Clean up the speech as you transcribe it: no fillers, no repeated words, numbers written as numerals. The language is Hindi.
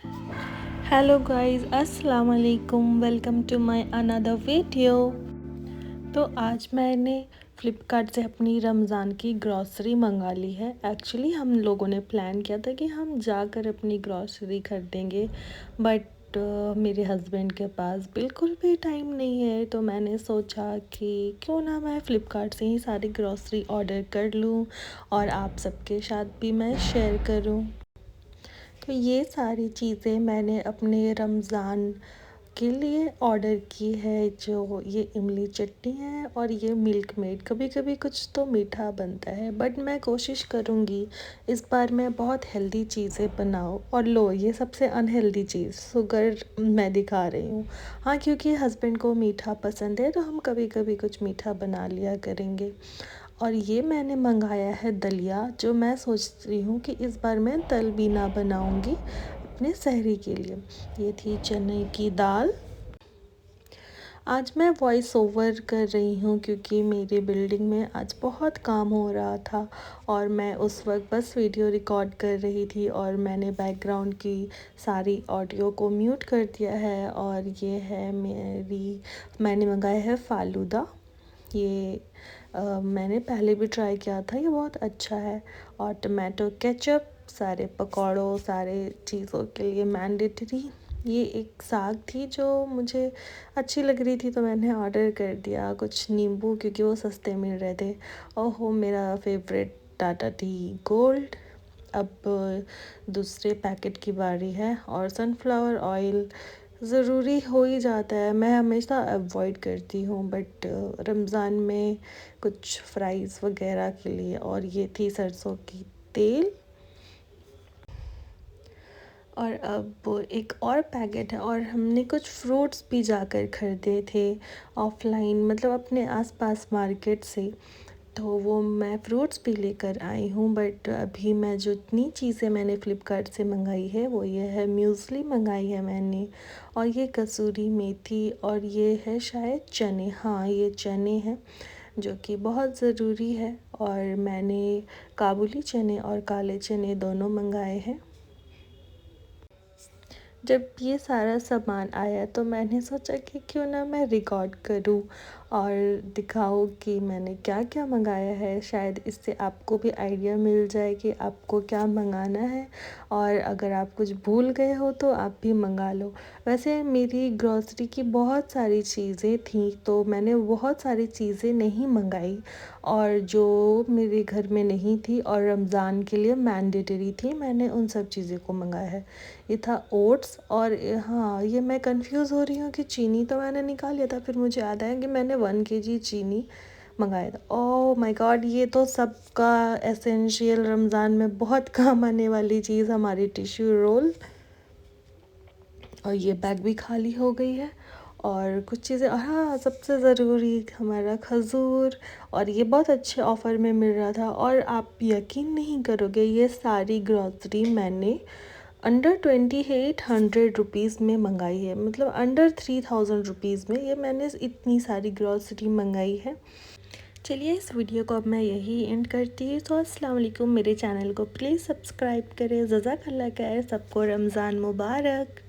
हेलो गाइस, अस्सलाम वालेकुम। Welcome to my another video. तो आज मैंने फ़्लिपकार्ट से अपनी रमज़ान की ग्रॉसरी मंगा ली है। एक्चुअली हम लोगों ने प्लान किया था कि हम जाकर अपनी ग्रॉसरी खरीदेंगे, बट मेरे हस्बैंड के पास बिल्कुल भी टाइम नहीं है। तो मैंने सोचा कि क्यों ना मैं फ़्लिपकार्ट से ही सारी ग्रॉसरी ऑर्डर कर लूँ और आप सबके साथ भी मैं शेयर करूँ। तो ये सारी चीज़ें मैंने अपने रमज़ान के लिए ऑर्डर की है। जो ये इमली चटनी है और ये मिल्क मेड। कभी कभी कुछ तो मीठा बनता है, बट मैं कोशिश करूँगी इस बार मैं बहुत हेल्दी चीज़ें बनाऊँ। और लो, ये सबसे अनहेल्दी चीज़ शुगर मैं दिखा रही हूँ। हाँ, क्योंकि हस्बैंड को मीठा पसंद है तो हम कभी कभी कुछ मीठा बना लिया करेंगे। और ये मैंने मंगाया है दलिया, जो मैं सोच रही हूँ कि इस बार मैं दल भी ना बनाऊँगी अपने सहरी के लिए। ये थी चने की दाल। आज मैं वॉइस ओवर कर रही हूँ क्योंकि मेरी बिल्डिंग में आज बहुत काम हो रहा था और मैं उस वक्त बस वीडियो रिकॉर्ड कर रही थी और मैंने बैकग्राउंड की सारी ऑडियो को म्यूट कर दिया है। और ये है मैंने मंगाया है फ़ालूदा। ये मैंने पहले भी ट्राई किया था, ये बहुत अच्छा है। और टमाटो केचप सारे पकौड़ों सारे चीज़ों के लिए मैंडेटरी। ये एक साग थी जो मुझे अच्छी लग रही थी तो मैंने ऑर्डर कर दिया। कुछ नींबू, क्योंकि वो सस्ते मिल रहे थे। ओहो, मेरा फेवरेट टाटा टी गोल्ड। अब दूसरे पैकेट की बारी है। और सनफ्लावर ऑयल ज़रूरी हो ही जाता है, मैं हमेशा अवॉइड करती हूँ, बट रमज़ान में कुछ फ्राइज़ वगैरह के लिए। और ये थी सरसों की तेल। और अब एक और पैकेट है और हमने कुछ फ्रूट्स भी जाकर ख़रीदे थे ऑफ़लाइन, मतलब अपने आसपास मार्केट से। तो वो मैं फ्रूट्स भी लेकर आई हूँ। बट अभी मैं जो इतनी चीज़ें मैंने फ़्लिपकार्ट से मंगाई है वो ये है, म्यूज़ली मंगाई है मैंने, और ये कसूरी मेथी, और ये है शायद चने। हाँ, ये चने हैं जो कि बहुत ज़रूरी है। और मैंने काबुली चने और काले चने दोनों मंगाए हैं। जब ये सारा सामान आया तो मैंने सोचा कि क्यों ना मैं रिकॉर्ड करूं और दिखाऊं कि मैंने क्या क्या मंगाया है। शायद इससे आपको भी आइडिया मिल जाए कि आपको क्या मंगाना है, और अगर आप कुछ भूल गए हो तो आप भी मंगा लो। वैसे मेरी ग्रॉसरी की बहुत सारी चीज़ें थी तो मैंने बहुत सारी चीज़ें नहीं मंगाई, और जो मेरे घर में नहीं थी और रमज़ान के लिए मैंडेटरी थी मैंने उन सब चीज़ों को मंगाया है। ये था ओट्स। और हाँ, ये मैं कंफ्यूज हो रही हूँ कि चीनी तो मैंने निकाल लिया था, फिर मुझे याद आया कि मैंने 1 kg चीनी मंगाया था। ओह माय गॉड, ये तो सबका एसेंशियल रमज़ान में बहुत काम आने वाली चीज़, हमारी टिश्यू रोल। और ये बैग भी खाली हो गई है। और कुछ चीज़ें, हाँ, सबसे ज़रूरी हमारा खजूर। और ये बहुत अच्छे ऑफ़र में मिल रहा था। और आप यकीन नहीं करोगे, ये सारी ग्रॉसरी मैंने अंडर 2800 रुपीज़ में मंगाई है, मतलब अंडर 3000 रुपीज़ में ये मैंने इतनी सारी ग्रॉसरी मंगाई है। चलिए, इस वीडियो को अब मैं यही एंड करती हूँ। तो अस्सलाम वालेकुम। मेरे चैनल को प्लीज़ सब्सक्राइब करें। जज़ाकल्लाह खैर। सबको रमज़ान मुबारक।